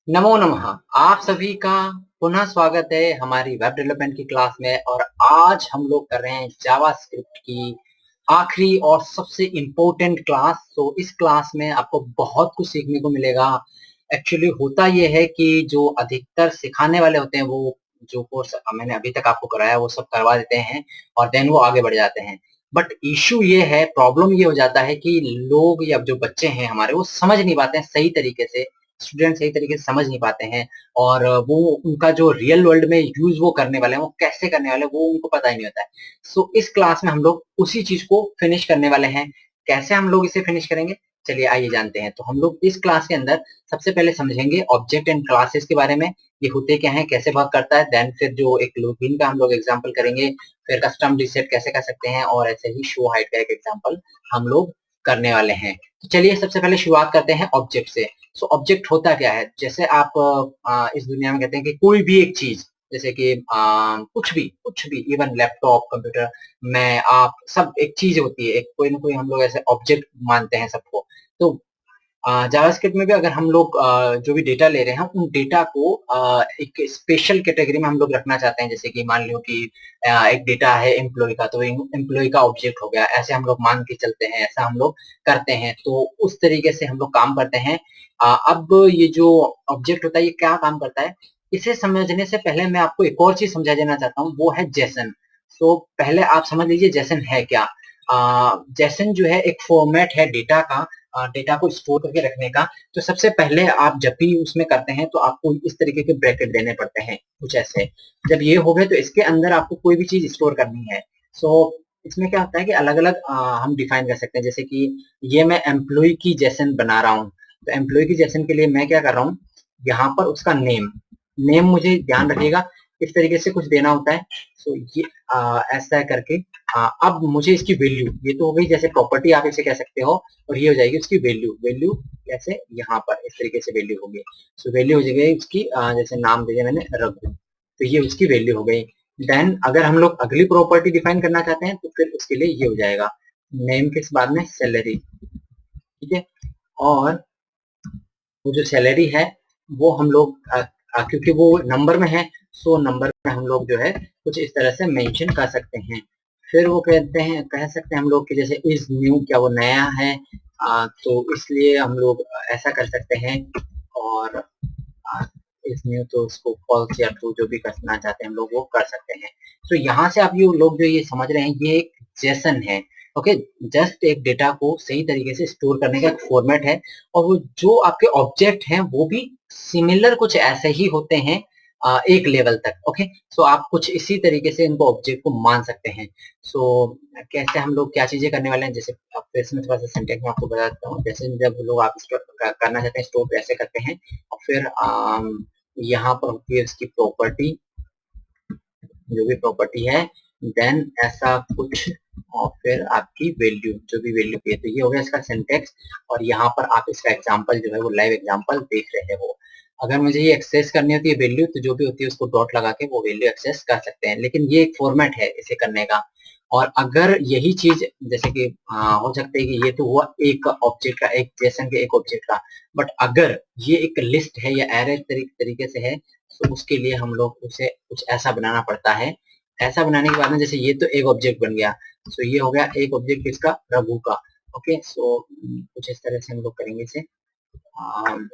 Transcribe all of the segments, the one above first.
नमो नमः। आप सभी का पुनः स्वागत है हमारी वेब डेवलपमेंट की क्लास में। और आज हम लोग कर रहे हैं जावास्क्रिप्ट की आखिरी और सबसे इम्पोर्टेंट क्लास। तो इस क्लास में आपको बहुत कुछ सीखने को मिलेगा। एक्चुअली होता यह है कि जो अधिकतर सिखाने वाले होते हैं वो जो कोर्स मैंने अभी तक आपको कराया वो सब करवा देते हैं और देन वो आगे बढ़ जाते हैं। बट इशू ये है, प्रॉब्लम ये हो जाता है कि लोग या जो बच्चे हैं हमारे वो समझ नहीं पाते हैं सही तरीके से, स्टूडेंट सही तरीके से समझ नहीं पाते हैं। और वो उनका जो रियल वर्ल्ड में यूज वो करने वाले हैं वो कैसे करने वाले हैं वो उनको पता ही नहीं होता है। सो इस क्लास में हम लोग उसी चीज को फिनिश करने वाले हैं। कैसे हम लोग इसे फिनिश करेंगे, चलिए आइए जानते हैं। तो हम लोग इस क्लास के अंदर सबसे पहले समझेंगे ऑब्जेक्ट एंड क्लासेस के बारे में, ये होते क्या है, कैसे वर्क करता है। देन फिर जो एक लूपिंग का हम लोग एग्जांपल करेंगे, फिर कस्टम डिसेट कैसे कर सकते हैं, और ऐसे ही शो हाइट का एक एग्जांपल हम लोग करने वाले हैं। तो चलिए सबसे पहले शुरुआत करते हैं ऑब्जेक्ट से। सो ऑब्जेक्ट होता क्या है, जैसे आप इस दुनिया में कहते हैं कि कोई भी एक चीज, जैसे कि कुछ भी इवन लैपटॉप कंप्यूटर, मैं आप सब एक चीज होती है, एक कोई ना कोई हम लोग ऐसे ऑब्जेक्ट मानते हैं सबको। तो जावास्क्रिप्ट में भी अगर हम लोग जो भी डेटा ले रहे हैं उन डेटा को एक स्पेशल कैटेगरी में हम लोग रखना चाहते हैं। जैसे कि मान लो कि एक डेटा है एम्प्लॉय का, तो एम्प्लॉय का ऑब्जेक्ट हो गया, ऐसे हम लोग मान के चलते हैं, ऐसा हम लोग करते हैं। तो उस तरीके से हम लोग काम करते हैं। अब ये जो ऑब्जेक्ट होता है ये क्या काम करता है, इसे समझने से पहले मैं आपको एक और चीज समझा देना चाहता हूँ, वो है जेसन। तो पहले आप समझ लीजिए जेसन है क्या। जेसन जो है एक फॉर्मेट है डेटा का, डेटा को स्टोर करके रखने का। तो सबसे पहले आप जब भी उसमें करते हैं तो आपको इस तरीके के ब्रैकेट देने पड़ते हैं कुछ ऐसे। जब ये हो गए तो इसके अंदर आपको कोई भी चीज स्टोर करनी है। सो इसमें क्या होता है कि अलग अलग हम डिफाइन कर सकते हैं। जैसे कि ये मैं एम्प्लॉय की जेसन बना रहा हूँ, तो एम्प्लॉय की जेसन के लिए मैं क्या कर रहा हूँ, यहाँ पर उसका नेम, मुझे ध्यान रखिएगा इस तरीके से कुछ देना होता है। सो ये ऐसा करके अब मुझे इसकी वैल्यू, ये तो हो गई जैसे प्रॉपर्टी आप इसे कह सकते हो, और ये हो जाएगी उसकी वैल्यू। वैल्यू कैसे, यहाँ पर इस तरीके से वैल्यू होगी। सो वैल्यू हो जाएगी उसकी, जैसे नाम दे दिया मैंने रघु, तो ये उसकी वैल्यू हो गई। देन अगर हम लोग अगली प्रॉपर्टी डिफाइन करना चाहते हैं तो फिर उसके लिए ये हो जाएगा नेम के बाद में सैलरी। ठीक है। और वो जो सैलरी है वो हम लोग क्योंकि वो नंबर में है, सो नंबर में हम लोग जो है कुछ इस तरह से मेंशन कर सकते हैं। फिर वो कहते हैं, कह सकते हैं हम लोग कि जैसे इज न्यू, क्या वो नया है, तो इसलिए हम लोग ऐसा कर सकते हैं। और इज न्यू तो उसको फॉल्स या ट्रू जो भी करना चाहते हैं हम लोग वो कर सकते हैं। तो यहाँ से आप ये लोग जो ये समझ रहे हैं ये एक जेसन है। ओके, जस्ट एक डेटा को सही तरीके से स्टोर करने का एक फॉर्मेट है। और वो जो आपके ऑब्जेक्ट हैं वो भी सिमिलर कुछ ऐसे ही होते हैं एक लेवल तक। ओके, सो आप कुछ इसी तरीके से इनको ऑब्जेक्ट को मान सकते हैं। सो कैसे हम लोग क्या चीजें करने वाले हैं, जैसे अब इसमें थोड़ा सा सेंटेंस में आपको बताता हूँ। जैसे जब लोग आप स्टोर करना चाहते हैं, स्टोर कैसे करते हैं, और फिर यहाँ पर होती है उसकी प्रॉपर्टी, जो भी प्रॉपर्टी है, देन ऐसा कुछ, और फिर आपकी वैल्यू, जो भी वैल्यू की है। तो ये हो गया इसका सिंटेक्स। और यहाँ पर आप इसका एग्जांपल जो है वो लाइव एग्जांपल देख रहे हो। अगर मुझे ये एक्सेस करनी होती है वैल्यू, तो जो भी होती है उसको डॉट लगा के वो वैल्यू एक्सेस कर सकते हैं। लेकिन ये एक फॉर्मेट है इसे करने का। और अगर यही चीज, जैसे कि हो सकता है कि ये तो हुआ एक ऑब्जेक्ट का, एक जेसन के एक ऑब्जेक्ट का, बट अगर ये एक लिस्ट है या एरे तरीके से है, तो उसके लिए हम लोग उसे कुछ ऐसा बनाना पड़ता है। ऐसा बनाने के बाद में जैसे ये तो एक ऑब्जेक्ट बन गया, सो ये हो गया एक ऑब्जेक्ट इसका रघु का। ओके, सो कुछ इस तरह से हम लोग करेंगे इसे। अम,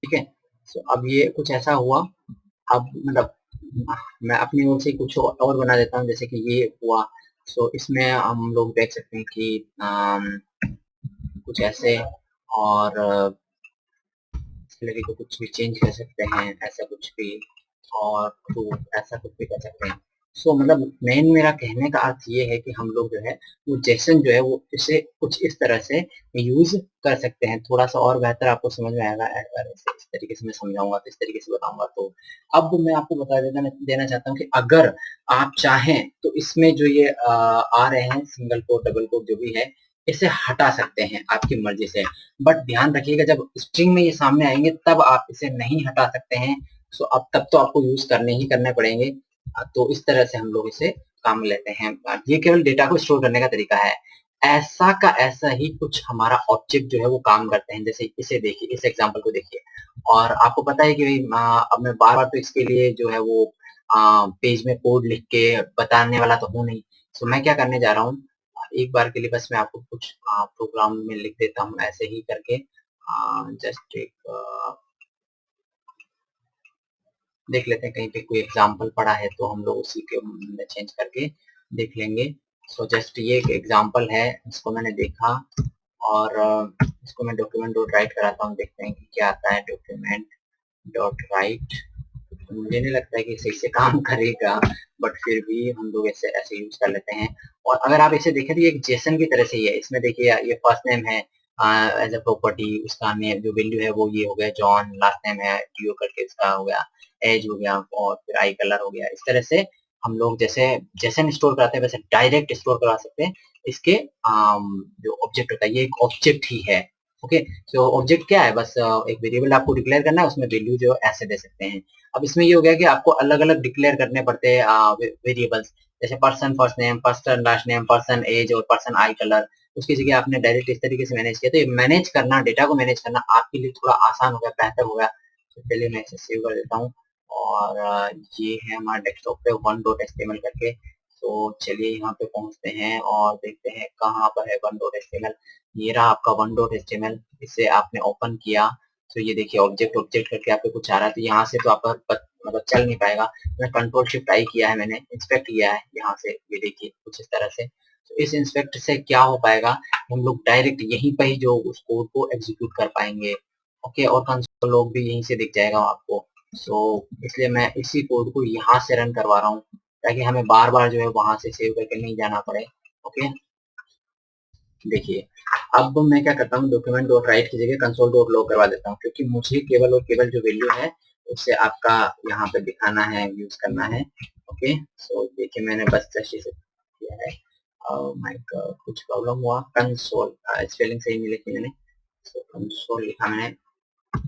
ठीक है। सो अब ये कुछ ऐसा हुआ। अब मतलब मैं अपनी ओर से कुछ और बना देता हूँ, जैसे कि ये हुआ। सो इसमें हम लोग देख सकते हैं कि कुछ ऐसे, और सैलरी को कुछ भी चेंज कर सकते हैं, ऐसा कुछ भी, और तो ऐसा कुछ भी कर सकते हैं। सो मतलब मेन मेरा कहने का अर्थ ये है कि हम लोग जो है वो जेसन जो है वो इसे कुछ इस तरह से यूज कर सकते हैं। थोड़ा सा और बेहतर आपको समझ में आएगा अगर इस तरीके से मैं समझाऊंगा, तो इस तरीके से बताऊंगा। तो अब मैं आपको बता देना चाहता हूँ कि अगर आप चाहें तो इसमें जो ये आ रहे हैं सिंगल कोट डबल कोट जो भी है, इसे हटा सकते हैं आपकी मर्जी से। बट ध्यान रखिएगा जब स्ट्रिंग में ये सामने आएंगे तब आप इसे नहीं हटा सकते हैं। सो अब तब तो आपको यूज करने ही करने पड़ेंगे। तो इस तरह से हम लोग इसे काम में लेते हैं। ये केवल डेटा को स्टोर करने का तरीका है। ऐसा का ऐसा ही कुछ हमारा ऑब्जेक्ट जो है वो काम करते हैं। जैसे इसे देखिए, इस एग्जांपल को देखिए, और आपको पता है कि अब मैं बार-बार तो इसके लिए जो है वो पेज में कोड लिख के बताने वाला तो हूँ नहीं। सो मैं क्या करने जा रहा हूँ, एक बार के लिए बस मैं आपको कुछ प्रोग्राम में लिख देता हूँ ऐसे ही करके। जस्ट एक देख लेते हैं कहीं पे कोई एग्जांपल पड़ा है तो हम लोग उसी के में चेंज करके देख लेंगे। सो जस्ट ये एक एग्जांपल है, इसको मैंने देखा और इसको मैं डॉक्यूमेंट डॉट राइट कराता हूँ, देखते हैं कि क्या आता है डॉक्यूमेंट डॉट राइट। मुझे नहीं लगता है कि सही से काम करेगा, बट फिर भी हम लोग ऐसे ऐसे यूज कर लेते हैं। और अगर आप इसे देखें तो ये एक जेसन की तरह से ही है। इसमें देखिए ये फर्स्ट नेम है एज अ प्रॉपर्टी, उसका नेम जो वैल्यू है वो ये हो गया जॉन, लास्ट नेम है डियो करके उसका हो गया, एज हो गया और फिर आई कलर हो गया। इस तरह से हम लोग जैसे जेसन स्टोर कराते हैं वैसे डायरेक्ट स्टोर करा सकते हैं इसके जो ऑब्जेक्ट होता है, ये एक ऑब्जेक्ट ही है। ओके, तो ऑब्जेक्ट क्या है, बस एक वेरिएबल आपको डिक्लेयर करना है, उसमें वैल्यू जो ऐसे दे सकते हैं। अब इसमें ये हो गया कि आपको अलग-अलग डिक्लेयर करने पड़ते हैं वेरिएबल्स, जैसे person first name, person last name, person age और पर्सन आई कलर। उसकी जगह आपने डायरेक्ट इस तरीके से मैनेज किया, तो ये मैनेज करना, डेटा को मैनेज करना आपके लिए थोड़ा आसान हो गया, बेहतर हो गया। तो चलिए मैं इसे सेव कर देता हूँ और ये है हमारा डेस्कटॉप पे वन डॉट एचटीएमएल करके। तो चलिए यहाँ पे पहुँचते हैं और देखते हैं कहाँ पर है वन डॉट एचटीएमएल। ये रहा आपका वन डॉट एचटीएमएल, इसे आपने ओपन किया तो ये देखिए ऑब्जेक्ट ऑब्जेक्ट करके आपको कुछ आ रहा है, तो यहाँ से तो आपका मतलब चल नहीं पाएगा। मैं कंट्रोल शिफ्ट आई किया है, मैंने इंस्पेक्ट किया है यहाँ से, ये देखिए कुछ इस तरह से। तो इस इंस्पेक्ट से क्या हो पाएगा, हम लोग डायरेक्ट यहीं पर ही जो उस कोड को एग्जीक्यूट कर पाएंगे। ओके, और कंसोल लॉग भी यहीं से दिख जाएगा आपको। सो इसलिए मैं इसी कोड को यहाँ से रन करवा रहा हूँ ताकि हमें बार बार जो है वहां से सेव करके नहीं जाना पड़े। ओके, देखिए अब मैं क्या करता हूँ, डॉक्यूमेंट डॉट राइट की जगह कंसोल डॉट लॉग करवा देता हूँ, क्योंकि मुझे केवल और केवल जो वैल्यू है उससे आपका यहाँ पे दिखाना है, यूज करना है। ओके, सो देखिए मैंने बस जैसे किया है। माय गॉड, कुछ प्रॉब्लम हुआ, कंसोल स्पेलिंग सही नहीं लिखी मैंने, सो कंसोल लिखा मैंने।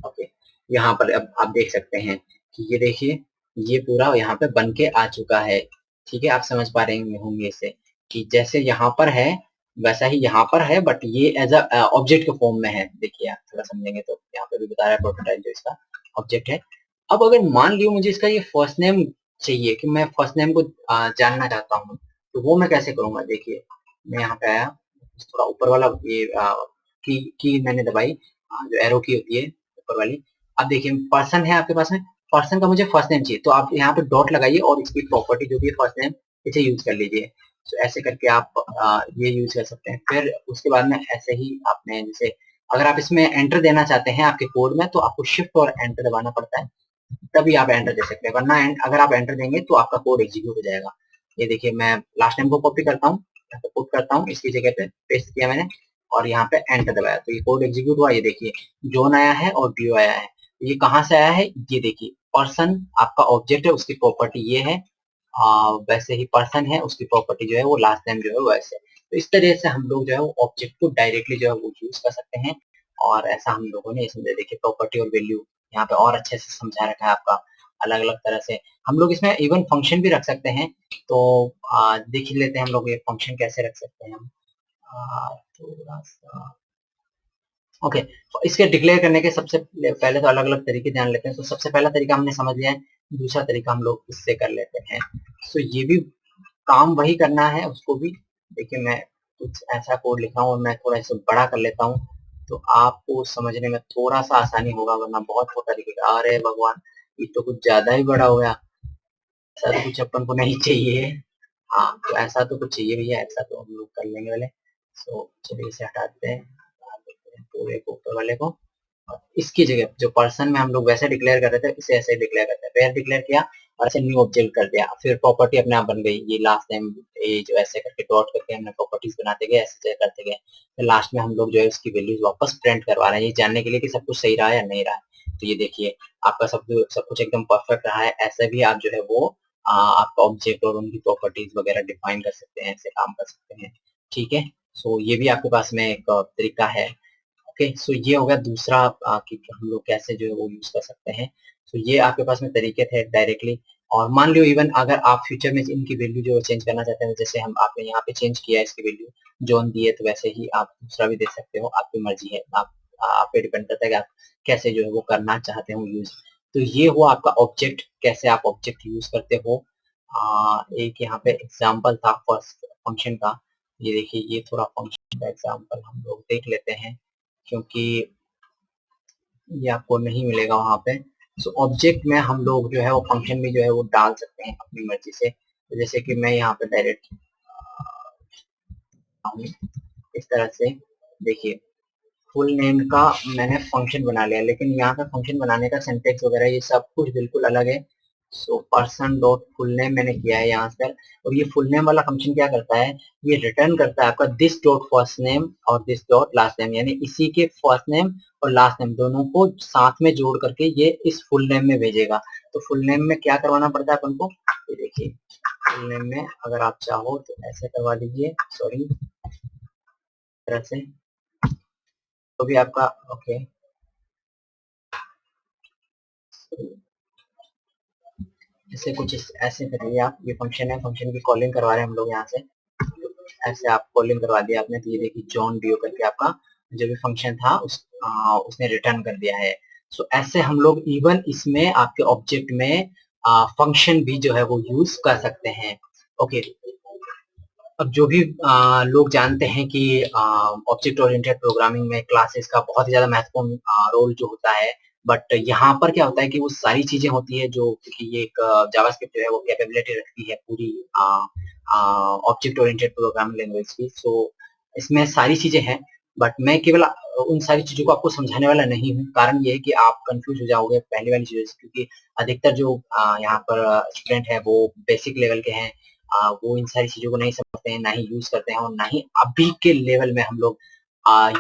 ओके, यहाँ पर अब आप देख सकते हैं कि ये देखिए ये पूरा यहाँ पे बन के आ चुका है। ठीक है, आप समझ पा रहे होंगे इसे कि जैसे यहाँ पर है वैसा ही यहाँ पर है, बट ये एज अ ऑब्जेक्ट के फॉर्म में है। देखिए आप थोड़ा समझेंगे तो यहाँ पे भी बता रहा है प्रोटोटाइप जो इसका ऑब्जेक्ट है। अब अगर मान लियो मुझे इसका ये फर्स्ट नेम चाहिए, कि मैं फर्स्ट नेम को जानना चाहता हूँ, तो वो मैं कैसे करूंगा। देखिए मैं यहाँ पे आया, थोड़ा ऊपर वाला ये की मैंने दबाई, जो एरो की होती है ऊपर वाली। अब देखिए पर्सन है आपके पास में, पर्सन का मुझे फर्स्ट नेम चाहिए, तो आप यहाँ पे डॉट लगाइए और इसकी प्रॉपर्टी जो भी है फर्स्ट नेम, इसे यूज कर लीजिए। तो ऐसे करके आप ये यूज कर सकते हैं। फिर उसके बाद में ऐसे ही आपने जैसे अगर आप इसमें एंटर देना चाहते हैं आपके कोड में, तो आपको शिफ्ट और एंटर दबाना पड़ता है, तभी आप एंटर दे सकते हैं, वरना अगर आप एंटर देंगे तो आपका कोड एग्जीक्यूट हो जाएगा। ये देखिए मैं लास्ट नेम को कॉपी करता हूँ, पुट करता हूँ, इसकी जगह पे पेस्ट किया मैंने और यहाँ पे एंटर दबाया, तो ये कोड एग्जीक्यूट हुआ। ये देखिए जॉन आया है और डियो आया है। ये कहाँ से आया है, ये देखिए पर्सन आपका ऑब्जेक्ट है, उसकी प्रॉपर्टी ये है। वैसे ही पर्सन है, उसकी प्रॉपर्टी जो है वो लास्ट नेम जो है वैसे। तो इस तरह से हम लोग जो है वो ऑब्जेक्ट को डायरेक्टली जो है वो यूज कर सकते हैं। और ऐसा हम लोगों ने इसमें देखिए प्रॉपर्टी और वैल्यू यहाँ पे और अच्छे से समझा रखा है आपका, अलग अलग तरह से। हम लोग इसमें इवन फंक्शन भी रख सकते हैं, तो देख ही लेते हैं हम लोग ये फंक्शन कैसे रख सकते हैं हम। थोड़ा सा ओके, तो इसके डिक्लेयर करने के सबसे पहले तो अलग अलग तरीके जान लेते हैं। तो सबसे पहला तरीका हमने समझ लिया है, दूसरा तरीका हम लोग इससे कर लेते हैं। तो ये भी काम वही करना है उसको भी। देखिए मैं कुछ ऐसा कोड लिखा हूँ और मैं थोड़ा इसे बड़ा कर लेता हूँ, तो आपको समझने में थोड़ा सा आसानी होगा, वरना बहुत छोटा दिखेगा। अरे भगवान, ये तो कुछ ज्यादा ही बड़ा हो गया, ऐसा तो कुछ अपन को नहीं चाहिए। हाँ, तो ऐसा तो कुछ चाहिए भैया, ऐसा तो हम लोग कर लेंगे वाले। सो चलिए इसे हटा देते हैं, हटा देते हैं पूरे को, ऊपर वाले को। और इसकी जगह जो पर्सन में हम लोग वैसे डिक्लेयर कर रहे थे, इसे ऐसे डिक्लेयर करते हैं, वेयर डिक्लेयर किया और ऐसे न्यू ऑब्जेक्ट कर दिया। फिर प्रॉपर्टी अपने आप बन गई, ये लास्ट टाइम ये जो ऐसे करके डॉट करके हमने प्रॉपर्टीज बनाते गए, ऐसे करते गए। फिर लास्ट में हम लोग जो है उसकी वैल्यूज वापस प्रिंट करवा रहे हैं, ये जानने के लिए कि सब कुछ सही रहा है या नहीं रहा है। तो ये देखिए आपका सब कुछ एकदम परफेक्ट रहा है। ऐसे भी आप जो है वो आपका ऑब्जेक्ट और उनकी प्रॉपर्टीज वगैरह डिफाइन कर सकते हैं, ऐसे काम कर सकते हैं। ठीक है, सो ये भी आपके पास में एक तरीका है। ओके, सो ये हो गया दूसरा कि हम लोग कैसे जो है वो यूज कर सकते हैं। सो ये आपके पास में तरीके थे डायरेक्टली। और मान लो इवन अगर आप फ्यूचर में इनकी वैल्यू जो चेंज करना चाहते हैं, जैसे हम आपने यहाँ पे चेंज किया है इसकी वैल्यू जॉन दी है, तो वैसे ही आप दूसरा भी दे सकते हो, आपकी मर्जी है, आप पे डिपेंड करता है कि आप कैसे जो है वो करना चाहते हो यूज। तो ये हुआ आपका ऑब्जेक्ट, कैसे आप ऑब्जेक्ट यूज करते हो। एक यहाँ पे एग्जाम्पल था फर्स्ट फंक्शन का, ये देखिए, ये थोड़ा फंक्शन का एग्जाम्पल हम लोग देख लेते हैं, क्योंकि ये आपको नहीं मिलेगा वहां पे। सो ऑब्जेक्ट में हम लोग जो है वो फंक्शन भी जो है वो डाल सकते हैं अपनी मर्जी से। तो जैसे कि मैं यहाँ पे डायरेक्ट इस तरह से, देखिए फुल नेम का मैंने फंक्शन बना लिया, लेकिन यहाँ पे फंक्शन बनाने का सिंटेक्स वगैरह ये सब कुछ बिल्कुल अलग है। So person dot full name मैंने किया है यहाँ पर, और ये फुल नेम वाला फंक्शन क्या करता है, ये रिटर्न करता है आपका दिस डॉट फर्स्ट नेम और दिस डॉट लास्ट नेम, यानी इसी के फर्स्ट नेम और लास्ट नेम दोनों को साथ में जोड़ करके ये इस फुल नेम में भेजेगा। तो फुल नेम में क्या करवाना पड़ता है अपन को, ये देखिए, फुल नेम में अगर आप चाहो तो ऐसे करवा लीजिए, सॉरी, तरह से, तो भी आपका ओके। जैसे कुछ ऐसे करिए आप, ये फंक्शन है, फंक्शन की कॉलिंग करवा रहे हैं हम लोग यहाँ से, ऐसे आप कॉलिंग करवा दिया आपने, तो ये देखिए जॉन डीओ करके आपका जो भी फंक्शन था उसने रिटर्न कर दिया है। सो ऐसे हम लोग इवन इसमें आपके ऑब्जेक्ट में फंक्शन भी जो है वो यूज कर सकते हैं। ओके, अब जो भी लोग जानते हैं कि ऑब्जेक्ट ओरिएंटेड प्रोग्रामिंग में क्लासेस का बहुत ही ज्यादा महत्वपूर्ण रोल जो होता है, बट यहाँ पर क्या होता है कि वो सारी चीजें होती है जो, क्योंकि ये एक जावास्क्रिप्ट जो है वो कैपेबिलिटी रखती है पूरी ऑब्जेक्ट ओरिएंटेड प्रोग्रामिंग लैंग्वेज की। सो इसमें सारी चीजें हैं, बट मैं केवल उन सारी चीजों को आपको समझाने वाला नहीं हूँ। कारण ये है कि आप कंफ्यूज हो जाओगे पहली वाली चीजों से, क्योंकि अधिकतर जो यहाँ पर स्टूडेंट है वो बेसिक लेवल के हैं, वो इन सारी चीजों को नहीं समझते हैं, ना ही यूज करते हैं, और ना ही अभी के लेवल में हम लोग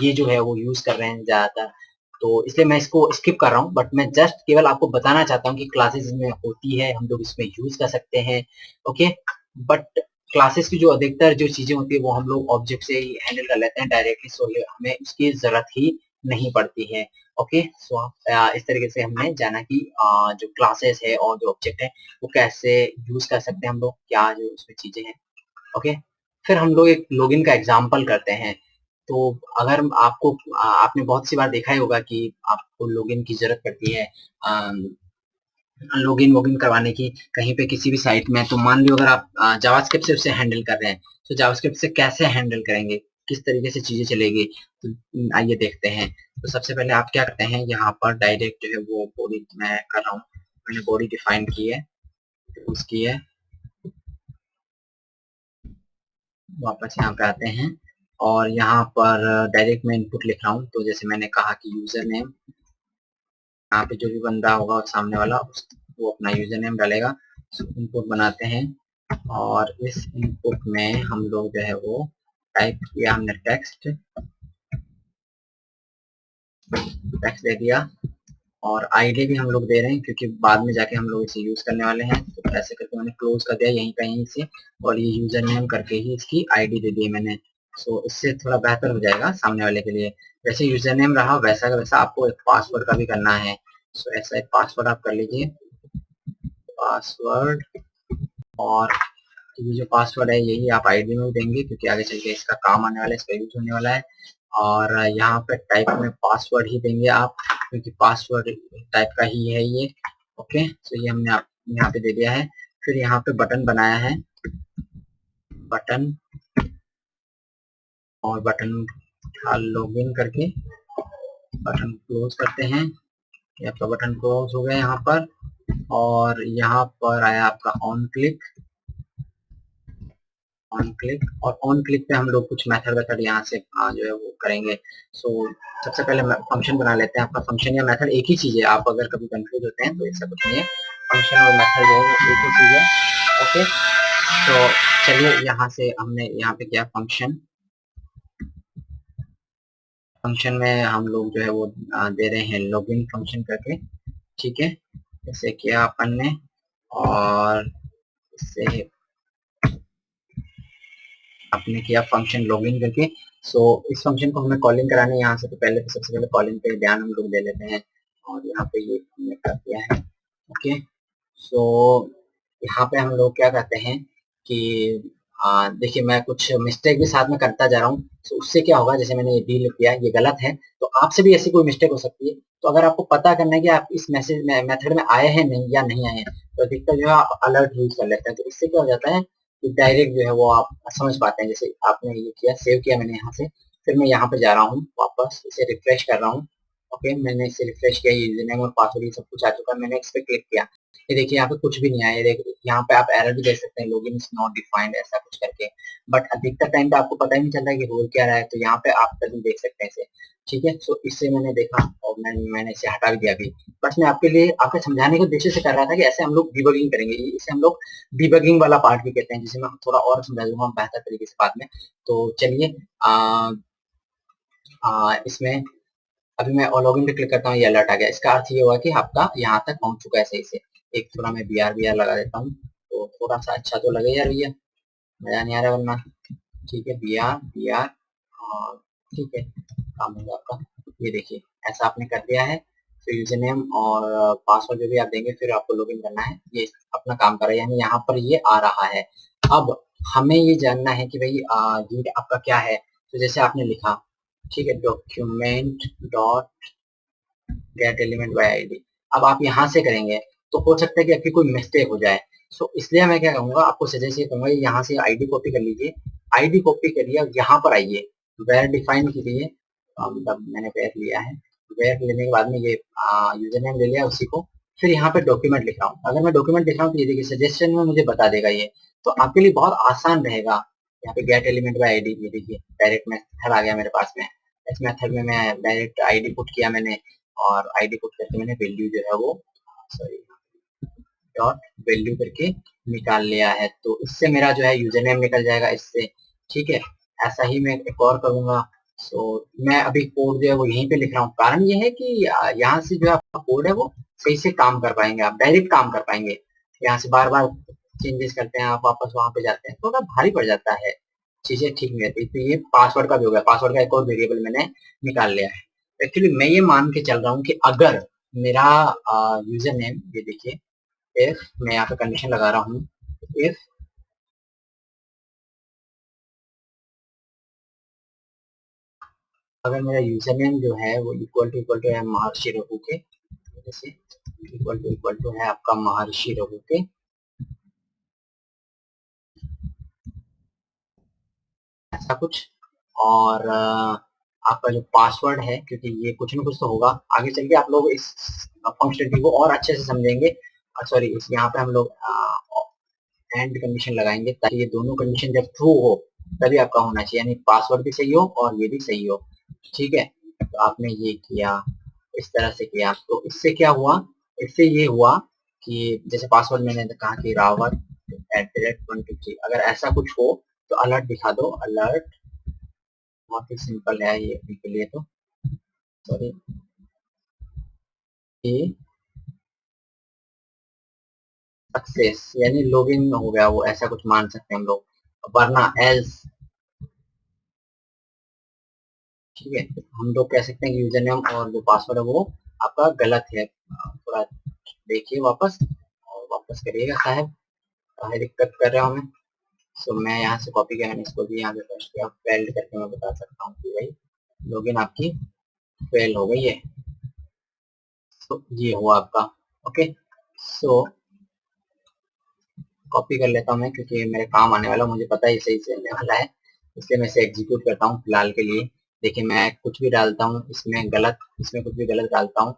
ये जो है वो यूज कर रहे हैं ज्यादातर। तो इसलिए मैं इसको स्किप कर रहा हूँ, बट मैं जस्ट केवल आपको बताना चाहता हूँ कि क्लासेस इसमें होती है, हम लोग इसमें यूज कर सकते हैं। ओके, बट क्लासेस की जो अधिकतर जो चीजें होती है वो हम लोग ऑब्जेक्ट से ही हैंडल कर लेते हैं डायरेक्टली, सो हमें उसकी जरूरत ही नहीं पड़ती है। ओके, सो इस तरीके से हमने जाना कि जो क्लासेस है और जो ऑब्जेक्ट है वो कैसे यूज कर सकते हैं हम लोग, क्या जो उसमें चीजें हैं। ओके, फिर हम लोग एक लॉगिन का एग्जांपल करते हैं। तो अगर आपको आपने बहुत सी बार देखा ही होगा कि आपको लॉगिन की जरूरत पड़ती है लॉगिन वोगिन करवाने की कहीं पे किसी भी साइट में। तो मान लो अगर आप जावास्क्रिप्ट से उसे हैंडल कर रहे हैं, तो जावास्क्रिप्ट से कैसे हैंडल करेंगे, किस तरीके से चीजें चलेगी, तो आइए देखते हैं। तो सबसे पहले आप क्या करते हैं, यहाँ पर डायरेक्ट जो है वो बॉडी मैं कर रहा हूँ, मैंने बॉडी डिफाइन की है, उसकी है, वापस यहाँ पे आते हैं और यहाँ पर डायरेक्ट मैं इनपुट लिख रहा हूँ। तो जैसे मैंने कहा कि यूजर नेम, यहाँ पे जो भी बंदा होगा सामने वाला वो अपना यूजर नेम डालेगा। इनपुट बनाते हैं और इस इनपुट में हम लोग जो है वो टाइप किया हमने टेक्स्ट टेक्स्ट दे दिया, और आईडी भी हम लोग दे रहे हैं क्योंकि बाद में जाके हम लोग इसे यूज करने वाले हैं। तो ऐसे करके मैंने क्लोज कर दिया यहीं का यहीं से, और ये यूजर नेम करके ही इसकी आईडी दे दी मैंने। सो इससे थोड़ा बेहतर हो जाएगा सामने वाले के लिए। जैसे यूजर नेम रहा वैसा का वैसा आपको एक पासवर्ड का भी करना है। सो ऐसा एक पासवर्ड आप कर लीजिए, पासवर्ड, और ये जो पासवर्ड है यही आप आईडी में भी देंगे क्योंकि आगे चल के इसका काम आने वाला है, इसका यूज होने वाला है। और यहाँ पे टाइप में पासवर्ड ही देंगे आप, क्योंकि पासवर्ड टाइप का ही है ये। ओके, तो ये हमने यहाँ पे दे दिया है। फिर यहाँ पे बटन बनाया है, बटन, और बटन लॉगिन करके बटन क्लोज करते हैं। ये आपका बटन क्लोज हो गया यहाँ पर, और यहाँ पर आया आपका ऑन क्लिक, ऑन क्लिक, और ऑन क्लिक पे हम लोग कुछ मेथड वेथड यहाँ से जो है वो करेंगे। सो सबसे पहले फंक्शन बना लेते हैं। आपका फंक्शन या मेथड एक ही चीज है, आप अगर कभी कंफ्यूज होते हैं तो ऐसा कुछ नहीं है, फंक्शन और मेथड जो है वो एक ही चीज है। ओके, तो चलिए यहाँ से हमने यहाँ पे किया फंक्शन, फंक्शन में हम लोग जो है वो दे रहे हैं लॉगिन फंक्शन करके, ठीक है, इसे किया अपन ने, और इससे आपने किया फंक्शन लॉगिन करके। सो इस फंक्शन को हमें कॉलिंग कराने यहाँ से, तो पहले तो सबसे पहले कॉलिंग पे ध्यान हम लोग दे लेते हैं, और यहाँ पे ये हमने कर दिया है। ओके, सो यहाँ पे हम लोग क्या करते हैं कि देखिए मैं कुछ मिस्टेक भी साथ में करता जा रहा हूँ, तो उससे क्या होगा, जैसे मैंने ये डी लिख दिया, ये गलत है, तो आपसे भी ऐसी कोई मिस्टेक हो सकती है। तो अगर आपको पता करना है कि आप इस मैसेज में मेथड में आए हैं नहीं या नहीं आए हैं, तो अधिकतर जो है आप अलर्ट यूज कर लेते हैं। तो इससे क्या हो जाता है कि डायरेक्ट जो है वो आप समझ पाते हैं। जैसे आपने ये किया, सेव किया मैंने यहाँ से, फिर मैं यहाँ पे जा रहा हूँ, वापस इसे रिफ्रेश कर रहा हूँ। ओके, मैंने इसे रिफ्रेश किया, यूजर नेम और पासवर्ड ये सब कुछ आ चुका है, मैंने इस पे क्लिक किया। ये देखिए यहाँ पे कुछ भी नहीं आया। ये देखिए यहाँ पे आप एरर भी देख सकते हैं, लॉगिन इज नॉट डिफाइंड ऐसा कुछ करके। बट अधिकतर टाइम पे आपको पता ही नहीं चल रहा है कि हो क्या रहा है, तो यहाँ पे आप कभी देख सकते हैं इसे। ठीक है, सो इससे मैंने देखा और मैंने इसे हटा भी दिया अभी। बस मैं आपके लिए आपके समझाने के उद्देश्य से कर रहा था कि ऐसे हम लोग डिबगिंग करेंगे। इसे हम लोग डिबगिंग वाला पार्ट भी कहते हैं, जिसे मैं थोड़ा और समझा दूंगा बेहतर तरीके से बाद में। तो चलिए इसमें अभी मैं लॉगिन पे क्लिक करता हूँ, ये अलर्ट आ गया। इसका अर्थ ये हुआ कि आपका यहाँ तक पहुंच चुका है सही से। एक थोड़ा मैं बी आर लगा देता हूँ, तो थोड़ा सा अच्छा तो लगे यार भैया, मजा नहीं आ रहा वरना। ठीक है, बी आर और ठीक है, काम होगा आपका। ये देखिए ऐसा आपने कर दिया है। फिर यूजर नेम और पासवर्ड जो भी आप देंगे, फिर आपको लॉगिन करना है। ये अपना काम कर रहा है, यानी यहाँ पर ये आ रहा है। अब हमें ये जानना है कि भाई ये आपका क्या है। तो जैसे आपने लिखा, ठीक है, document dot gate element by ID. अब आप यहाँ से करेंगे तो हो सकता है कि आपकी कोई मिस्टेक हो जाए। सो इसलिए मैं क्या कहूंगा, आपको सजेस्ट ये करूंगा, यहाँ से आईडी कॉपी कर लीजिए। आईडी कॉपी करिए, यहाँ पर आइए, वेर डिफाइन कीजिए। मतलब मैंने वेर लिया है, वेर लेने के बाद में ये यूजर नेम ले लिया उसी को। फिर यहाँ पे डॉक्यूमेंट लिख रहा हूँ। अगर मैं डॉक्यूमेंट लिख रहा हूँ तो ये देखिए सजेशन में मुझे बता देगा ये, तो आपके लिए बहुत आसान रहेगा। यहाँ पे गेट एलिमेंट बाय आईडी, ये देखिए डायरेक्ट मेथड आ गया मेरे पास में। इस मेथड में मैं डायरेक्ट आईडी पुट किया मैंने, और आईडी पुट करके मैंने वैल्यू जो है वो सॉरी डॉट वैल्यू करके निकाल लिया है। तो इससे मेरा जो है यूजर नेम निकल जाएगा इससे। ठीक है, ऐसा ही मैं एक और करूंगा। सो मैं अभी कोड जो है वो यहीं पे लिख रहा हूँ। कारण ये है कि यहाँ से जो आपका कोड है वो सही से काम कर पाएंगे, आप डायरेक्ट काम कर पाएंगे। यहाँ से बार बार चेंजेस करते हैं, आप वापस वहां पे जाते हैं, तो थोड़ा भारी पड़ जाता है, चीजें ठीक नहीं रहती। तो ये पासवर्ड का भी हो गया, पासवर्ड का एक और वेरिएबल मैंने निकाल लिया है। एक्चुअली मैं ये मान के चल रहा हूँ कि अगर मेरा यूजर नेम, ये देखिए, इफ मैं यहाँ पे कंडीशन लगा रहा हूँ, इफ अगर मेरा यूजर नेम जो है वो इक्वल टू है महर्षि रघु के, जैसे इक्वल टू है आपका महर्षि रघु के, ऐसा कुछ। और आपका जो पासवर्ड है, क्योंकि ये कुछ ना कुछ तो होगा, आगे चल के आप लोग इस फंक्शनलिटी को और अच्छे से समझेंगे। सॉरी, इस यहाँ पे हम लोग एंड कंडीशन लगाएंगे, ताकि ये दोनों कंडीशन जब ट्रू हो तभी आपका होना चाहिए, यानी पासवर्ड भी सही हो और ये भी सही हो। ठीक है, तो आपने ये किया, इस तरह से किया, तो इससे क्या हुआ, इससे ये हुआ कि जैसे पासवर्ड मैंने कहा कि रावत @123, अगर ऐसा कुछ हो तो अलर्ट दिखा दो। अलर्ट बहुत ही सिंपल है ये अभी के लिए, तो सॉरी, ये सक्सेस यानी लॉगिन हो गया वो, ऐसा कुछ मान सकते हैं हम लोग, वरना एल्स। ठीक है, हम लोग कह सकते हैं कि यूजर नेम और जो पासवर्ड है वो आपका गलत है। थोड़ा देखिए वापस, और वापस करिएगा साहब, काहे दिक्कत कर रहा हूँ मैं। सो मैं यहाँ से कॉपी किया, मैंने इसको भी यहाँ पे पेस्ट किया, फेल्ड करके मैं बता सकता हूँ कि भाई लॉगिन आपकी फेल हो गई है। तो ये हुआ आपका। ओके, सो कॉपी कर लेता हूँ मैं, क्योंकि मेरे काम आने वाला, मुझे पता है सही से आने वाला है, इसलिए मैं इसे एग्जीक्यूट करता हूँ फिलहाल के लिए। देखिए मैं कुछ भी डालता हूँ इसमें गलत, इसमें कुछ भी गलत डालता हूँ।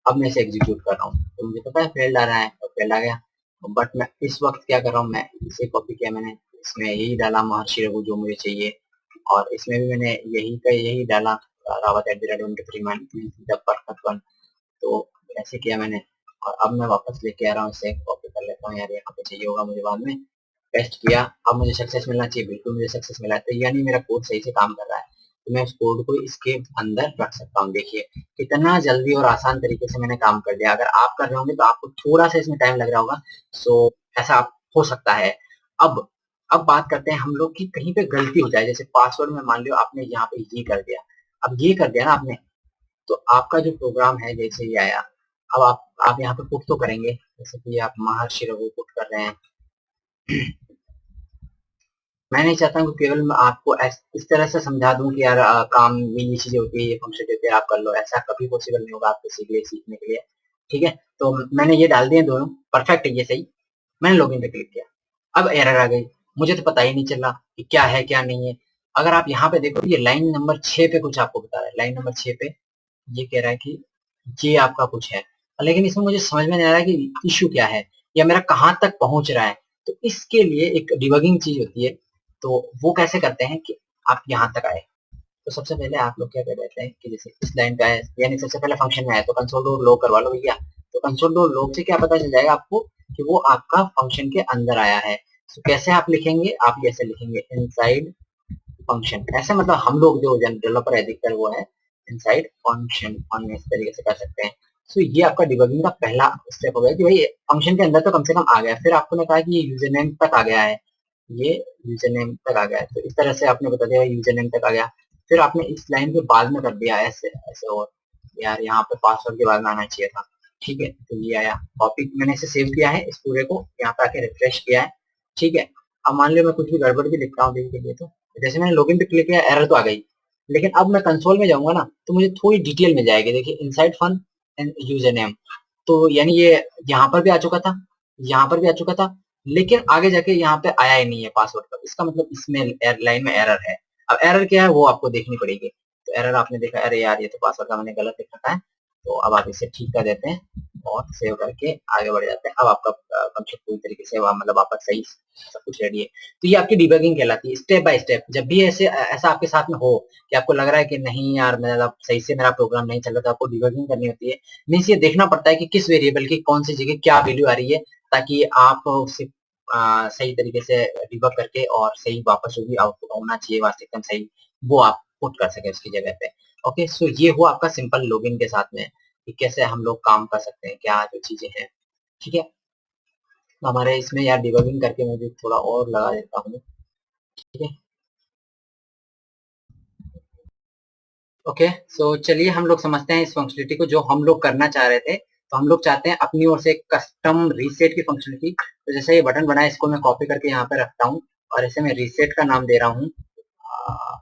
अब मैं इसे एग्जीक्यूट कर रहा हूँ, तो मुझे पता है फेल्ड आ रहा है, तो फेल्ड आ गया। बट मैं इस वक्त क्या कर रहा हूँ, मैं इसे कॉपी किया मैंने, इसमें यही डाला महर्षि रघु जो मुझे चाहिए, और इसमें भी मैंने यही का यही डाला, रावत @123 परफेक्ट वन। तो ऐसे किया मैंने, और अब मैं वापस लेके आ रहा हूँ इसे, कॉपी कर लेता हूँ यार, यहाँ पे चाहिए होगा मुझे बाद में। पेस्ट किया, अब मुझे सक्सेस मिलना चाहिए, बिल्कुल मुझे सक्सेस मिला है, तो यानी मेरा कोड सही से काम कर रहा है। तो मैं उस कोड को इसके अंदर रख सकता हूँ। देखिए कितना जल्दी और आसान तरीके से मैंने काम कर दिया। अगर आप कर रहे होंगे तो आपको थोड़ा सा इसमें टाइम लग रहा होगा, सो ऐसा हो सकता है। अब अब बात करते हैं हम लोग की कहीं पे गलती हो जाए, जैसे पासवर्ड में मान लो आपने यहाँ पे ये कर दिया, अब ये कर दिया ना आपने, तो आपका जो प्रोग्राम है जैसे ही आया, अब आप यहाँ पे पुट तो करेंगे, जैसे कि आप महर्षि रघु पुट कर रहे हैं। मैं नहीं चाहता हूँ कि केवल मैं आपको इस तरह से समझा दूं कि यार काम में ये चीजें होती है, ये फंक्शन होते हैं, आप कर लो। ऐसा कभी पॉसिबल नहीं होगा आपको सीखने के लिए। ठीक है, तो मैंने ये डाल दिए दोनों, परफेक्ट है ये, सही। मैंने लॉगिन पे क्लिक किया, अब एरर आ गई, मुझे तो पता ही नहीं चला कि क्या है क्या नहीं है। अगर आप यहाँ पे देखो, ये लाइन नंबर 6 पे कुछ आपको बता रहा है, लाइन नंबर 6 पे ये कह रहा है कि ये आपका कुछ है, लेकिन इसमें मुझे समझ में नहीं आ रहा है कि इश्यू क्या है या मेरा कहाँ तक पहुंच रहा है। तो इसके लिए एक डिबगिंग चीज होती है, तो वो कैसे करते हैं कि आप यहाँ तक आए, तो सबसे पहले आप लोग क्या कर देते हैं कि जैसे इस लाइन पे आए, यानी सबसे पहले फंक्शन में आए तो कंसोल डोर लॉग करवा लो भैया। तो कंसोल डोर लॉग से क्या पता चल जाएगा आपको कि वो आपका फंक्शन के अंदर आया है। तो कैसे आप लिखेंगे, आप कैसे लिखेंगे, इनसाइड फंक्शन, ऐसे मतलब हम लोग जो डेवलपर अधिकतर वो है इनसाइड फंक्शन, हम इस तरीके से कर सकते हैं। सो ये आपका डिबगिंग का पहला स्टेप हो गया कि भाई फंक्शन के अंदर तो कम से कम आ गया। फिर आपको ने कहा कि ये यूजर नेम तक आ गया है, ये यूजर नेम तक आ गया है, तो इस तरह से आपने बता दिया यूजर नेम तक आ गया। फिर आपने इस लाइन के बाद में कर दिया ऐसे ऐसे, और यार यहाँ पे पासवर्ड के बाद में आना चाहिए था। ठीक है, तो ये आया, कॉपी मैंने इसे सेव किया है, इस पूरे को यहाँ पे आके रिफ्रेश किया है। ठीक है, अब मान लो मैं कुछ भी गड़बड़ भी लिखता हूँ देखने के लिए, तो जैसे मैंने लॉगिन पे क्लिक किया एरर तो आ गई, लेकिन अब मैं कंसोल में जाऊंगा ना तो मुझे थोड़ी डिटेल मिल जाएगी। देखिए inside fun and user name, तो यानी ये यहाँ पर भी आ चुका था, यहाँ पर भी आ चुका था, लेकिन आगे जाके यहाँ पे आया ही नहीं है पासवर्ड का। इसका मतलब इसमें लाइन में एरर है। अब एरर क्या है वो आपको देखनी पड़ेगी। तो एरर आपने देखा, अरे यार ये तो पासवर्ड का मैंने गलत लिख रखा है, तो अब आप इसे ठीक कर देते हैं और सेव करके आगे बढ़ जाते हैं। अब आपका फंक्शन पूरी तरीके से मतलब आपका सही सब कुछ रेडी है। तो ये आपकी डिबगिंग कहलाती है, स्टेप बाय स्टेप। जब भी ऐसा आपके साथ में हो कि आपको लग रहा है कि नहीं यार मेरा सही से मेरा प्रोग्राम नहीं चल रहा, तो आपको डिबगिंग करनी होती है। मीन्स ये देखना पड़ता है कि किस वेरिएबल की कौन सी जगह क्या वैल्यू आ रही है, ताकि आप उससे सही तरीके से डिबग करके और सही वापस जो भी आउटपुट होना चाहिए वास्तविकता में सही, वो आप पुट कर सके उसकी जगह पे। ओके, सो ये हुआ आपका सिंपल लॉगिन के साथ में कि कैसे हम लोग काम कर सकते हैं, क्या जो चीजें हैं। ठीक है, तो हमारे इसमें यार डिबगिंग करके मुझे थोड़ा और लगा देता हूँ। ठीक है, ओके, सो चलिए हम लोग समझते हैं इस फंक्शनलिटी को जो हम लोग करना चाह रहे थे। तो हम लोग चाहते हैं अपनी ओर से कस्टम रीसेट की फंक्शनलिटी। तो जैसे ये बटन बना है, इसको मैं कॉपी करके यहाँ पे रखता हूँ और इसे मैं रीसेट का नाम दे रहा हूँ,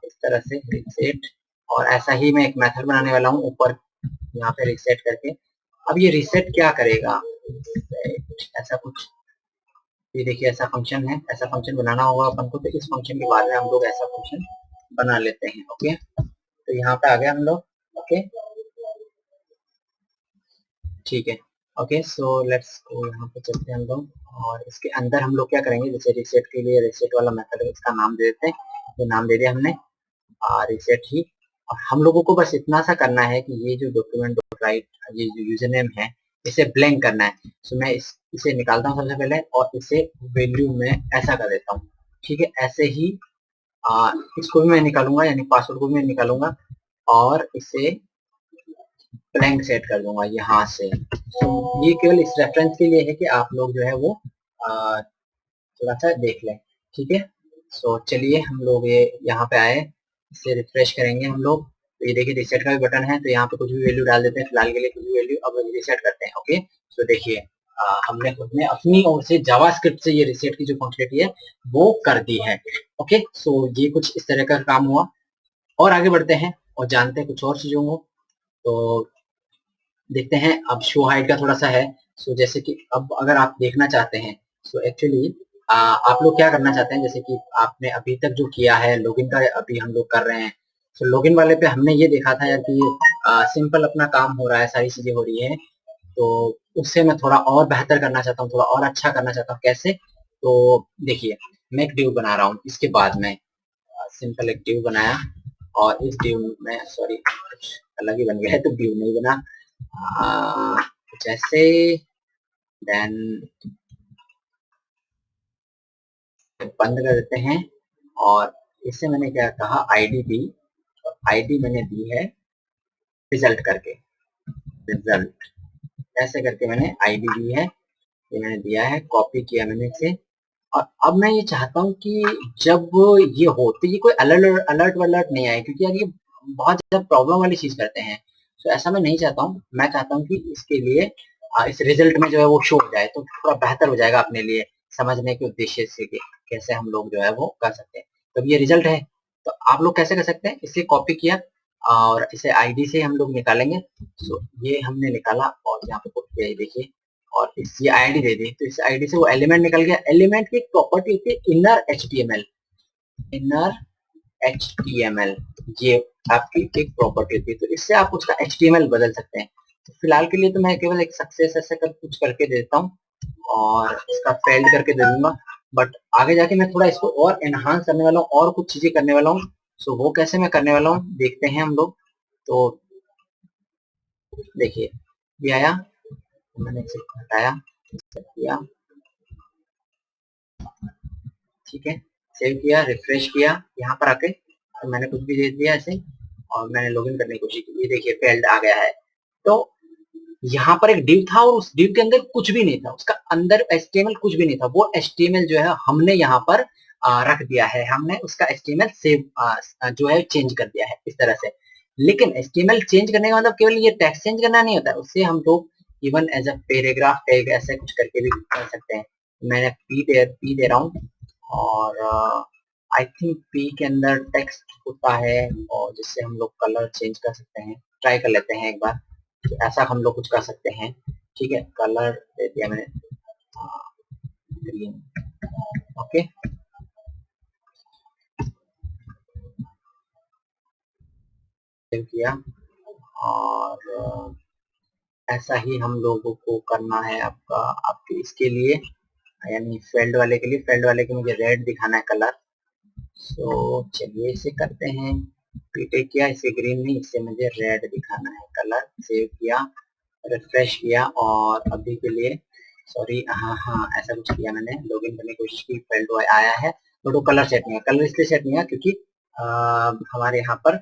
इस तरह से रीसेट। और ऐसा ही मैं एक मेथड बनाने वाला हूँ ऊपर यहाँ पे रीसेट करके। अब ये रीसेट क्या करेगा, ऐसा कुछ, ये देखिए ऐसा फंक्शन है, ऐसा फंक्शन बनाना होगा अपन को। तो इस फंक्शन के बाद में हम लोग ऐसा फंक्शन बना लेते हैं। ओके, तो यहाँ पे आ गए हम लोग। ओके, ठीक है, ओके, सो लेट्स गो, यहाँ पे चलते हैं हम लोग और इसके अंदर हम लोग क्या करेंगे, जैसे रिसेट के लिए रिसेट वाला मेथड है, इसका नाम दे देते हैं। तो नाम दे दिया हमने रिसेट ही। और हम लोगों को बस इतना सा करना है कि ये जो डॉक्यूमेंट डॉट राइट, ये जो यूजर नेम है इसे ब्लैंक करना है। तो मैं इसे निकालता हूँ सबसे पहले और इसे वैल्यू में ऐसा कर देता हूँ। ठीक है, ऐसे ही इसको भी मैं निकालूंगा, यानी पासवर्ड को भी मैं निकालूंगा और इसे ब्लैंक सेट कर दूंगा यहाँ से। तो ये केवल इस रेफरेंस के लिए है कि आप लोग जो है वो थोड़ा सा देख लें। ठीक है, सो चलिए हम लोग ये यहाँ पे आए, इसे रिफ्रेश करेंगे हम लोग। तो ये देखिए रिसेट का भी बटन है, तो यहाँ पे कुछ भी वैल्यू डाल देते हैं फिलहाल के लिए, कुछ भी वैल्यू। अब रिसेट करते हैं। ओके, तो देखिए हमने खुद ने अपनी ओर से जावास्क्रिप्ट से ये रिसेट की जो फंक्शनलिटी है वो कर दी है। ओके, सो ये कुछ इस तरह का काम हुआ। और आगे बढ़ते हैं और जानते हैं कुछ और चीजों को। तो देखते हैं, अब शो हाइट का थोड़ा सा है। सो जैसे कि अब अगर आप देखना चाहते हैं, सो एक्चुअली आप लोग क्या करना चाहते हैं, जैसे कि आपने अभी तक जो किया है लॉगिन का, अभी हम लोग कर रहे हैं। सो लॉगिन वाले पे हमने ये देखा था यार कि सिंपल अपना काम हो रहा है, सारी चीजें हो रही है। तो उससे मैं थोड़ा और बेहतर करना चाहता हूँ, थोड़ा और अच्छा करना चाहता हूँ। कैसे, तो देखिए मैं एक डिव बना रहा हूँ, इसके बाद में सिंपल एक डिव बनाया और इस डिव में, सॉरी कुछ अलग ही बन गया है, तो डिव नहीं बना कुछ ऐसे। देन बंद कर देते हैं और इससे मैंने क्या कहा, आईडी दी, और आईडी मैंने दी है रिजल्ट करके, रिजल्ट ऐसे करके मैंने आईडी दी है, ये मैंने दिया है, कॉपी किया मैंने इसे। और अब मैं ये चाहता हूँ कि जब ये हो तो ये कोई अलर्ट अलर्ट वलर्ट नहीं आए, क्योंकि यार ये बहुत ज्यादा प्रॉब्लम वाली चीज करते हैं। तो ऐसा मैं नहीं चाहता हूँ। मैं चाहता हूँ कि इसके लिए इस रिजल्ट में जो है वो शो हो जाए, तो थोड़ा बेहतर हो जाएगा अपने लिए समझने के उद्देश्य से कि कैसे हम लोग जो है वो कर सकते हैं। तो ये रिजल्ट है, तो आप लोग कैसे कर सकते हैं, इसे कॉपी किया और इसे आईडी से हम लोग निकालेंगे। सो ये हमने निकाला और यहाँ पे पुट किया, ये देखिए, और इस ये आईडी दे दी, तो इस आईडी से वो एलिमेंट निकल गया। एलिमेंट की एक प्रॉपर्टी होती है इनर एचटीएमएल, इनर एचटीएमएल, ये आपकी एक प्रॉपर्टी होती है, तो इससे आप उसका एचटीएमएल बदल सकते हैं। तो फिलहाल के लिए तो मैं केवल एक सक्सेस ऐसे कर कुछ करके देता हूँ और इसका फेल्ड करके दे दूंगा, बट आगे जाके मैं थोड़ा इसको और एनहांस करने वाला हूँ और कुछ चीजें करने वाला हूँ। सो वो कैसे मैं करने वाला हूँ देखते हैं हम लोग। तो देखिए ये आया, मैंने इसे हटाया, किया, ठीक है, सेव किया, रिफ्रेश किया, यहाँ पर आके तो मैंने कुछ भी दे दिया ऐसे और मैंने लॉगिन करने की कोशिश की, ये देखिए फेल्ड आ गया है। तो यहाँ पर एक डिव था और उस डिव के अंदर कुछ भी नहीं था, उसका अंदर एचटीएमएल कुछ भी नहीं था, वो एचटीएमएल जो है हमने यहाँ पर रख दिया है, हमने उसका एचटीएमएल सेव जो है चेंज कर दिया है इस तरह से। लेकिन एचटीएमएल चेंज करने का मतलब केवल ये टेक्स्ट चेंज करना नहीं होता है, उससे हम लोग even as a paragraph tag ऐसे कुछ करके भी कर सकते हैं। मैंने पी दे रहा हूँ और आई थिंक पी के अंदर टेक्स्ट होता है और जिससे हम लोग कलर चेंज कर सकते हैं। ट्राई कर लेते हैं एक बार, तो ऐसा हम लोग कुछ कर सकते हैं। ठीक है, कलर दे दिया मैंने ग्रीन, ओके, सेव किया और ऐसा ही हम लोगों को करना है आपका, आपके इसके लिए यानी फेल्ड वाले के लिए, फेल्ड वाले के मुझे रेड दिखाना है कलर। सो चलिए इसे करते हैं, पीटे किया, इसे ग्रीन नहीं, इसे मुझे रेड दिखाना है कलर। सेव किया, रिफ्रेश किया और अभी के लिए सॉरी, हाँ हाँ ऐसा कुछ किया मैंने, लॉगिन करने की कोशिश की, फेल्ड आया है, बट वो कलर सेट नहीं है। कलर इसलिए सेट नहीं है क्योंकि हमारे यहाँ पर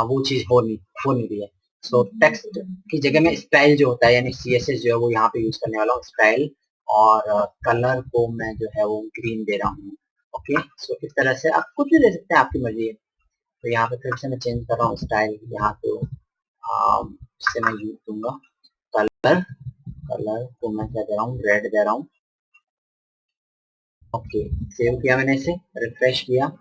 वो चीज हो नहीं रही है। सो टेक्स्ट की जगह में स्टाइल जो होता है यानी सीएसएस जो है वो यहाँ पे यूज करने वाला हूँ, स्टाइल, और कलर को मैं जो है वो ग्रीन दे रहा हूँ। ओके, सो इस तरह से आप कुछ भी दे सकते हैं, आपकी मर्जी है। तो यहाँ पे फिर से मैं चेंज कर रहा हूँ स्टाइल, यहाँ तो इससे मैं यूज दूंगा कलर, कलर को मैं क्या दे रहा हूँ, रेड दे रहा हूँ। ओके, सेव किया मैंने इसे, रिफ्रेश किया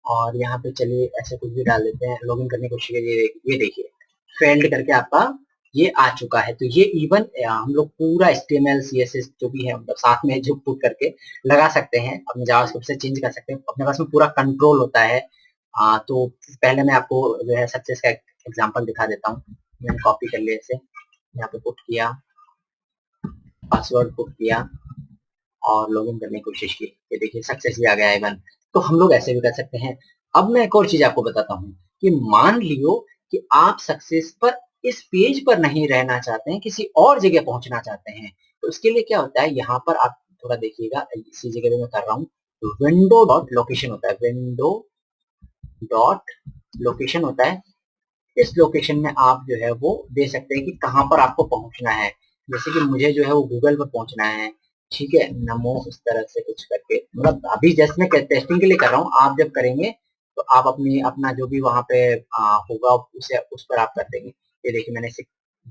और यहाँ पे चलिए ऐसे कुछ भी डाल देते हैं, लॉगिन करने की कोशिश करिए, ये देखिए फेल्ड करके आपका ये आ चुका है। तो ये इवन हम लोग पूरा HTML CSS जो भी है मतलब साथ में जो पुट करके लगा सकते हैं, अपने जावास्क्रिप्ट से चेंज कर सकते हैं, अपने पास में पूरा कंट्रोल होता है। तो पहले मैं आपको जो है सक्सेस का एग्जांपल दिखा देता हूँ। मैंने कॉपी कर लिया इसे, यहाँ पे पुट किया, पासवर्ड पुट किया और लॉगिन करने की कोशिश की, ये देखिए सक्सेस भी आ गया इवन। तो हम लोग ऐसे भी कर सकते हैं। अब मैं एक और चीज आपको बताता हूँ कि मान लियो कि आप सक्सेस पर इस पेज पर नहीं रहना चाहते हैं, किसी और जगह पहुंचना चाहते हैं, तो उसके लिए क्या होता है, यहाँ पर आप थोड़ा देखिएगा, इसी जगह पे मैं कर रहा हूँ, विंडो डॉट लोकेशन होता है, विंडो डॉट लोकेशन होता है। इस लोकेशन में आप जो है वो दे सकते हैं कि कहाँ पर आपको पहुंचना है। जैसे कि मुझे जो है वो गूगल पर पहुंचना है, ठीक है, नमो इस तरह से कुछ करके, मतलब अभी जस्ट मैं टेस्टिंग के लिए कर रहा हूँ, आप जब करेंगे तो आप अपनी अपना जो भी वहां पे होगा उसे उस पर आप कर देंगे। ये देखिए मैंने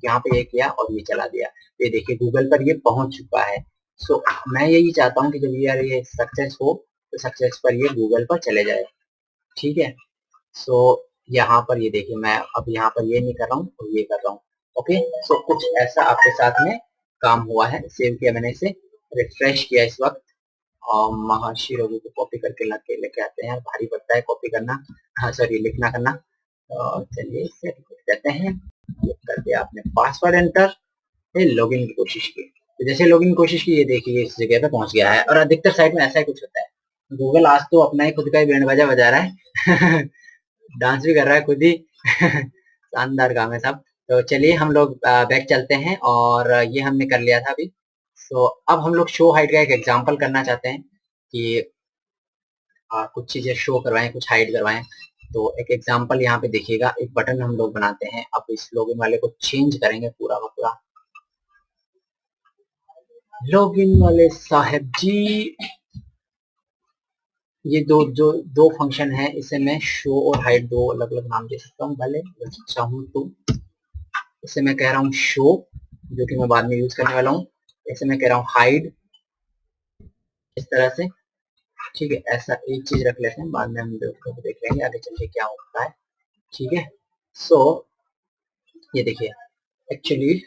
यहाँ पे ये किया और ये चला दिया, ये देखिए गूगल पर ये पहुंच चुका है। सो मैं यही चाहता हूँ कि जब यार ये सक्सेस हो तो सक्सेस पर ये गूगल पर चले जाए, ठीक है। सो यहाँ पर ये देखिए मैं अब यहाँ पर ये नहीं कर रहा हूँ और ये कर रहा हूँ। ओके, सो कुछ ऐसा आपके साथ में काम हुआ है। सेव किया मैंने इसे, रिफ्रेश किया इस वक्त और महर्षि रघु को कॉपी करके लेके आते हैं, भारी पड़ता है कॉपी करना, हाँ सॉरी लिखना करना। तो चलिए इसे करते हैं, ये कर दिया आपने, पासवर्ड एंटर, लॉगिन की कोशिश की, तो जैसे लॉगिन की कोशिश की ये देखिए इस जगह पे पहुंच गया है। और अधिकतर साइट में ऐसा ही कुछ होता है, गूगल आज तो अपना ही खुद का ही बैंड बाजा बजा रहा है डांस भी कर रहा है खुद ही शानदार काम है सब। तो चलिए हम लोग बैक चलते हैं और ये हमने कर लिया था अभी। तो अब हम लोग शो हाइड का एक एग्जांपल करना चाहते हैं कि कुछ चीजें शो करवाएं, कुछ हाइड करवाएं। तो एक एग्जांपल यहाँ पे देखिएगा, एक बटन हम लोग बनाते हैं। अब इस लॉगिन वाले को चेंज करेंगे पूरा का पूरा, लॉगिन वाले साहब जी, ये दो फंक्शन है, इसे मैं शो और हाइड दो अलग अलग नाम दे सकता हूँ भले चाहूँ तो। इसे मैं कह रहा हूँ शो, जो कि मैं बाद में यूज करने वाला हूँ। इसे मैं कह रहा हूँ हाइड, इस तरह से। ठीक है, ऐसा एक चीज रख लेते हैं, बाद में हम देख लेंगे आगे चल के क्या होता है। ठीक है, सो ये देखिए, एक्चुअली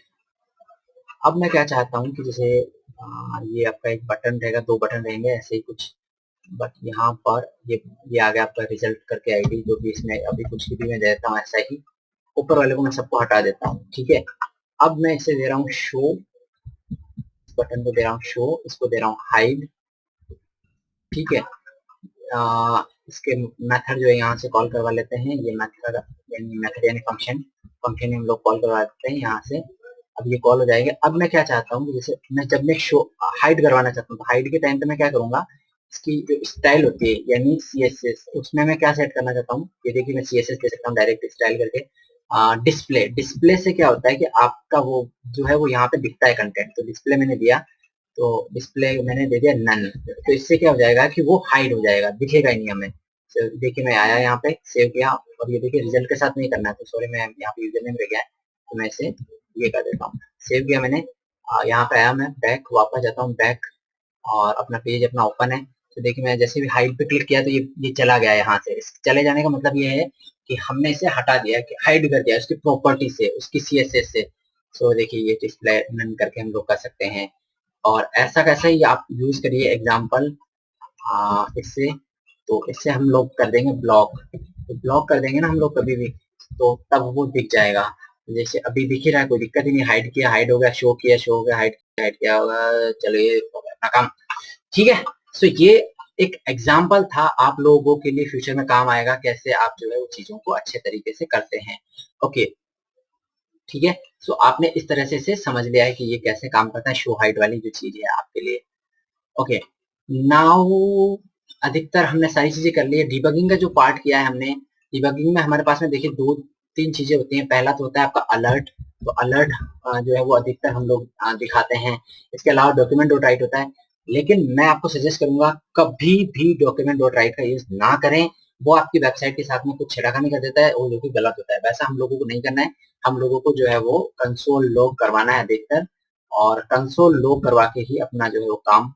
अब मैं क्या चाहता हूँ कि जैसे ये आपका एक बटन रहेगा, 2 बटन रहेंगे ऐसे ही कुछ, बट यहाँ पर ये आ गया आपका रिजल्ट करके आईडी, जो भी इसमें अभी कुछ भी मैं देता हूँ ऐसा ही। ऊपर वाले को मैं सबको हटा देता हूँ। ठीक है, अब मैं इसे दे रहा हूँ शो, इस बटन को दे रहा हूँ शो, इसको दे रहा हूँ हाइड। ठीक है, इसके मेथड जो है यहाँ से कॉल करवा लेते हैं, ये मेथड यानी फंक्शन, फंक्शन हम लोग कॉल करवा देते हैं यहाँ से। अब ये कॉल हो जाएगा। अब मैं क्या चाहता हूँ, जैसे मैं जब मैं शो हाइड करवाना चाहता हूँ, तो हाइड के टाइम पे मैं क्या करूंगा, इसकी जो स्टाइल होती है यानी सीएसएस, उसमें मैं क्या सेट करना चाहता हूँ, ये देखिए मैं सीएसएस दे सकता हूँ डायरेक्ट स्टाइल करके। डिस्प्ले, डिस्प्ले से क्या होता है कि आपका वो जो है वो यहाँ पे दिखता है कंटेंट, तो डिस्प्ले मैंने दिया, तो डिस्प्ले मैंने दे दिया नन, तो इससे क्या हो जाएगा कि वो हाइड हो जाएगा, दिखेगा ही नहीं हमें। तो देखिए मैं आया यहाँ पे, सेव किया, और ये देखिए रिजल्ट के साथ नहीं करना है, तो सॉरी मैं यहाँ पे यूजर नेम रह गया है, तो मैं इसे ये कर देता हूँ। सेव किया मैंने, यहाँ पे आया, मैं बैक वापस जाता हूँ, बैक, और अपना पेज अपना ओपन है। तो देखिए मैं जैसे भी हाइड पे क्लिक किया तो ये चला गया यहाँ से। इस चले जाने का मतलब ये है कि हमने इसे हटा दिया, कि हाइड कर दिया उसकी प्रॉपर्टी से, उसकी सीएसएस से। सो देखिए ये डिस्प्ले नन करके हम लोग कर सकते हैं। और ऐसा कैसे ही आप यूज करिए एग्जाम्पल इससे, तो इससे हम लोग कर देंगे ब्लॉक, तो ब्लॉक कर देंगे ना हम लोग कभी भी, तो तब वो दिख जाएगा। जैसे अभी दिख ही रहा है, कोई दिक्कत ही नहीं, हाइड किया हाइड हो गया, शो किया शो हो गया, हाइड किया होगा, चलो ये हो गया अपना काम। ठीक है, सो ये एक एग्जाम्पल था, आप लोगों के लिए फ्यूचर में काम आएगा, कैसे आप जो है वो चीजों को अच्छे तरीके से करते हैं। ओके, ठीक है, सो आपने इस तरह से इसे समझ लिया है कि ये कैसे काम करता है, शो हाइड वाली जो चीज है आपके लिए। ओके, नाउ अधिकतर हमने सारी चीजें कर ली है। डिबगिंग का जो पार्ट किया है हमने, डिबगिंग में हमारे पास में देखिए 2-3 चीजें होती हैं। पहला तो होता है आपका अलर्ट, तो अलर्ट जो है वो अधिकतर हम लोग दिखाते हैं। इसके अलावा डॉक्यूमेंट डॉट राइट होता है, लेकिन मैं आपको सजेस्ट करूंगा कभी भी डॉक्यूमेंट डॉट राइट का यूज ना करें। वो आपकी वेबसाइट के साथ में कुछ छेड़खानी कर देता है और जो कि गलत होता है, वैसा हम लोगों को नहीं करना है। हम लोगों को जो है वो कंसोल लॉग करवाना है अधिकतर, और कंसोल लॉग करवा के ही अपना जो है वो काम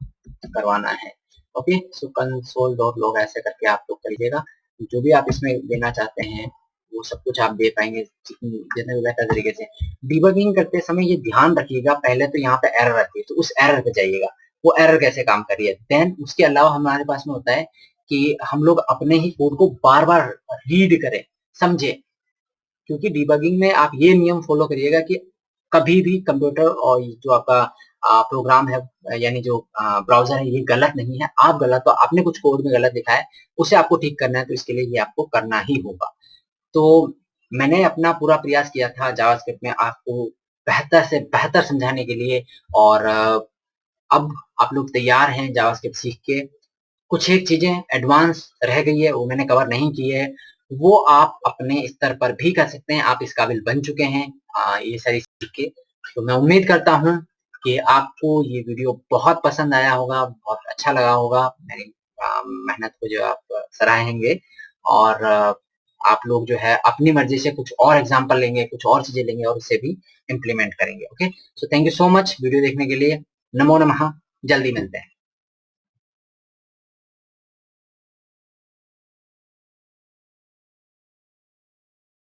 करवाना है। ओके, सो कंसोल डॉट लॉग ऐसे करके आप लोग करिएगा। जो भी आप इसमें देना चाहते हैं वो सब कुछ आप दे पाएंगे जितने भी बेहतर तरीके से। डिबगिंग करते समय ये ध्यान रखिएगा, पहले तो यहाँ पे एरर आती है तो उस एरर पे जाइएगा, वो एरर कैसे काम कर रही है। देन उसके अलावा हमारे पास में होता है कि हम लोग अपने ही कोड को बार बार रीड करें, समझे, क्योंकि डिबगिंग में आप ये नियम फॉलो करिएगा कि कभी भी कंप्यूटर और जो आपका प्रोग्राम है यानी जो ब्राउजर है ये गलत नहीं है। आप गलत, तो आपने कुछ कोड में गलत लिखा है, उसे आपको ठीक करना है, तो इसके लिए ये आपको करना ही होगा। तो मैंने अपना पूरा प्रयास किया था जावास्क्रिप्ट में आपको बेहतर से बेहतर समझाने के लिए, और अब आप लोग तैयार हैं जावास्क्रिप्ट सीख के। कुछ एक चीजें एडवांस रह गई है वो मैंने कवर नहीं की है, वो आप अपने स्तर पर भी कर सकते हैं, आप इस काबिल बन चुके हैं ये सारी सीख के। तो मैं उम्मीद करता हूँ कि आपको ये वीडियो बहुत पसंद आया होगा, बहुत अच्छा लगा होगा, मेरी मेहनत को जो आप सराहेंगे, और आप लोग जो है अपनी मर्जी से कुछ और एग्जाम्पल लेंगे, कुछ और चीजें लेंगे और उसे भी इम्प्लीमेंट करेंगे। Okay, so thank you so much video देखने के लिए। नमो नमः, जल्दी मिलते हैं।